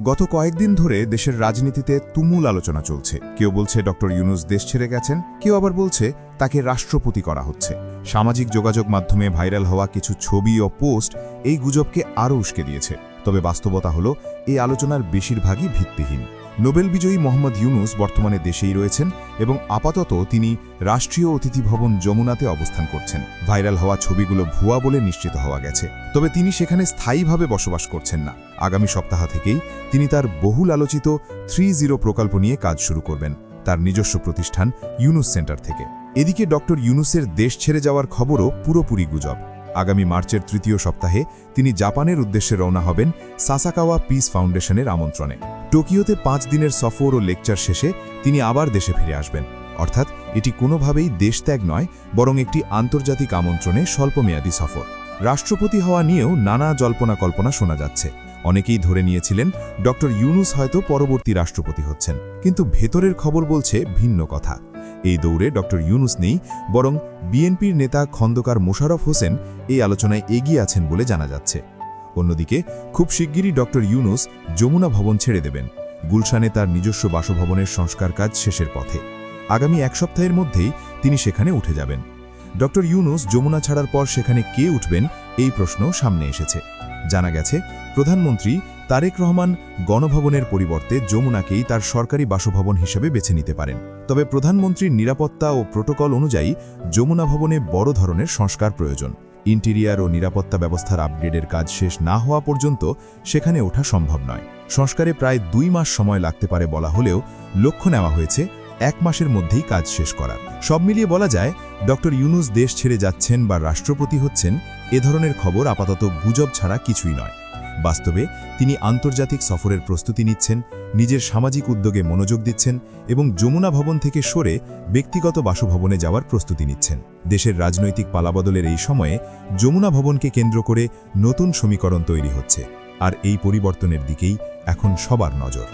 গত কয়েকদিন ধরে দেশের রাজনীতিতে তুমুল আলোচনা চলছে। কেউ বলছে ডক্টর ইউনূস দেশ ছেড়ে গেছেন, কেউ আবার বলছে তাকে রাষ্ট্রপতি করা হচ্ছে। সামাজিক যোগাযোগ মাধ্যমে ভাইরাল হওয়া কিছু ছবি ও পোস্ট এই গুজবকে আরও উস্কে দিয়েছে। তবে বাস্তবতা হলো এই আলোচনার বেশিরভাগই ভিত্তিহীন। নোবেল বিজয়ী মোহাম্মদ ইউনূস বর্তমানে দেশেই রয়েছেন এবং আপাতত তিনি রাষ্ট্রীয় অতিথি ভবন যমুনাতে অবস্থান করছেন। ভাইরাল হওয়া ছবিগুলো ভুয়া বলে নিশ্চিত হওয়া গেছে, তবে তিনি সেখানে স্থায়ীভাবে বসবাস করছেন না। আগামী সপ্তাহ থেকেই তিনি তার বহুল আলোচিত 30 প্রকল্প নিয়ে কাজ শুরু করবেন, তার নিজস্ব প্রতিষ্ঠান ইউনূস সেন্টার থেকে। এদিকে ডক্টর ইউনূসের দেশ ছেড়ে যাওয়ার খবরও পুরোপুরি গুজব। আগামী মার্চের তৃতীয় সপ্তাহে তিনি জাপানের উদ্দেশ্যে রওনা হবেন সাসাকাওয়া পিস ফাউন্ডেশনের আমন্ত্রণে। টোকিওতে 5 দিনের সফর ও লেকচার শেষে তিনি আবার দেশে ফিরে আসবেন। অর্থাৎ এটি কোনোভাবেই দেশত্যাগ নয়, বরং একটি আন্তর্জাতিক আমন্ত্রণে স্বল্পমেয়াদী সফর। রাষ্ট্রপতি হওয়া নিয়েও নানা জল্পনা কল্পনা শোনা যাচ্ছে। অনেকেই ধরে নিয়েছিলেন ডক্টর ইউনূস হয়তো পরবর্তী রাষ্ট্রপতি হচ্ছেন, কিন্তু ভেতরের খবর বলছে ভিন্ন কথা। এই দৌড়ে ডক্টর ইউনূস নেই, বরং বিএনপির নেতা খন্দকার মোশাররফ হোসেন এই আলোচনায় এগিয়ে আছেন বলে জানা যাচ্ছে। অন্যদিকে খুব শিগগিরই ডক্টর ইউনূস যমুনা ভবন ছেড়ে দেবেন। গুলশানে তার নিজস্ব বাসভবনের সংস্কার কাজ শেষের পথে। আগামী এক সপ্তাহের মধ্যেই তিনি সেখানে উঠে যাবেন। ডক্টর ইউনূস যমুনা ছাড়ার পর সেখানে কে উঠবেন, এই প্রশ্ন সামনে এসেছে। জানা গেছে প্রধানমন্ত্রী তারেক রহমান গণভবনের পরিবর্তে যমুনাকেই তার সরকারি বাসভবন হিসেবে বেছে নিতে পারেন। তবে প্রধানমন্ত্রীর নিরাপত্তা ও প্রোটোকল অনুযায়ী যমুনা ভবনে বড় ধরনের সংস্কার প্রয়োজন। ইন্টেরিয়ার ও নিরাপত্তা ব্যবস্থার আপগ্রেডের কাজ শেষ না হওয়া পর্যন্ত সেখানে ওঠা সম্ভব নয়। সংস্কারে প্রায় 2 মাস সময় লাগতে পারে বলা হলেও লক্ষ্য নেওয়া হয়েছে 1 মাসের মধ্যেই কাজ শেষ করার। সব মিলিয়ে বলা যায় ডক্টর ইউনূস দেশ ছেড়ে যাচ্ছেন বা রাষ্ট্রপতি হচ্ছেন এ ধরনের খবর আপাতত গুজব ছাড়া কিছুই নয়। বাস্তবে তিনি আন্তর্জাতিক সফরের প্রস্তুতি নিচ্ছেন, নিজের সামাজিক উদ্যোগে মনোযোগ দিচ্ছেন এবং যমুনা ভবন থেকে সরে ব্যক্তিগত বাসভবনে যাওয়ার প্রস্তুতি নিচ্ছেন। দেশের রাজনৈতিক পালাবদলের এই সময়ে যমুনা ভবনকে কেন্দ্র করে নতুন সমীকরণ তৈরি হচ্ছে, আর এই পরিবর্তনের দিকেই এখন সবার নজর।